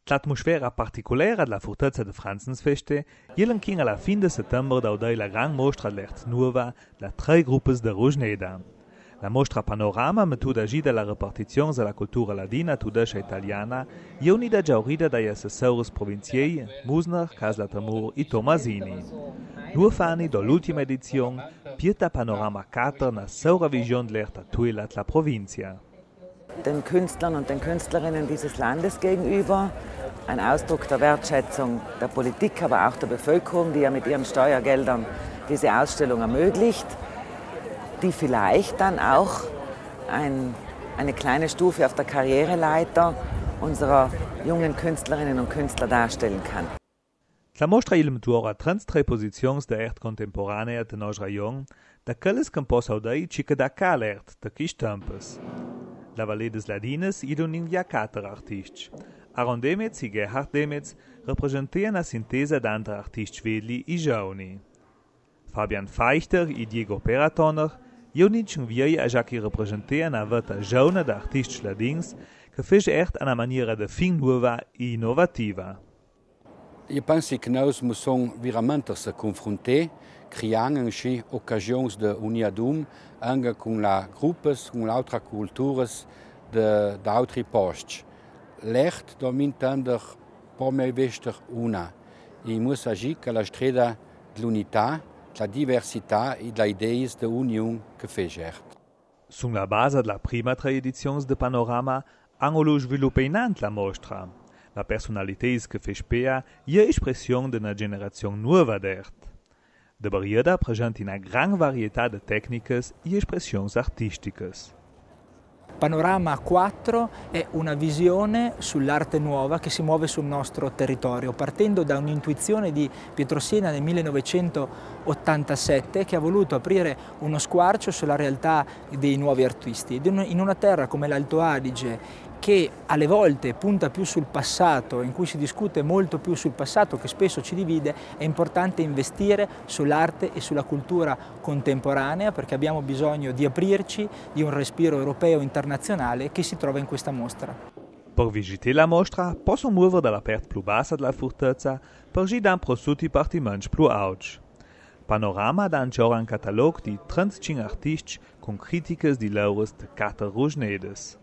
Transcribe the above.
L'atmosfera particolare della Fortezza de Franzensfeste jelenkin alla fin de settembre daudei la gran mostra d'Lerz nuova da 3 gruppes de Rosneda. La mostra Panorama metuda agida la repartizione della cultura ladina tudescia italiana je unida giaurida dai assessores provinciei Musner, Casla-Tamur e Tomasini. Nur fani dall'ultima edizione pieta Panorama 4 na saura vision d'Lerz tuela la provincia. Den Künstlern und den Künstlerinnen dieses Landes gegenüber ein Ausdruck der Wertschätzung der Politik, aber auch der Bevölkerung, die ja mit ihren Steuergeldern diese Ausstellung ermöglicht, die vielleicht dann auch eine kleine Stufe auf der Karriereleiter unserer jungen Künstlerinnen und Künstler darstellen kann. La mostra il tuora trans tre posizioni da art contemporanea de nos rajon, da quelles che possa udai cica da calert, da chi stampes. La Vallée des Ladines idonin ja 4 artisti. Aaron Demetz e Gerhard Demetz rappresentano la sintesa d'altri artisti vedli e giovani. Fabian Feichter e Diego Peratoner ionicin viei a già che rappresentano una vita giovane da artisti ladins che fece ert una maniera de fin nuova e innovativa. Io penso che noi dobbiamo veramente se confrontare, creando occasioni di unione anche con le gruppi, con le altre culture di altri posti. L'Ert domina intendere per me vester una. E muss agire che la strada dell'unità, della diversità e delle idee di unione che fa. Sulla base della prima 3 edizioni di Panorama, hanno sviluppato la mostra. La personalità che fa spea è espressione di una generazione nuova d'Ert. De barriera presenta una gran varietà di tecniche e espressioni artistiche. Panorama 4 è una visione sull'arte nuova che si muove sul nostro territorio, partendo da un'intuizione di Pietro Siena nel 1987 che ha voluto aprire uno squarcio sulla realtà dei nuovi artisti. In una terra come l'Alto Adige, che alle volte punta più sul passato, in cui si discute molto più sul passato, che spesso ci divide, è importante investire sull'arte e sulla cultura contemporanea perché abbiamo bisogno di aprirci di un respiro europeo internazionale che si trova in questa mostra. Per visitare la mostra possono muovere dalla parte più bassa della fortezza per girare per tutti i partimenti più alti. Panorama dà ancora un catalogo di 35 artisti con critiche di loro di 4 Rosnedes.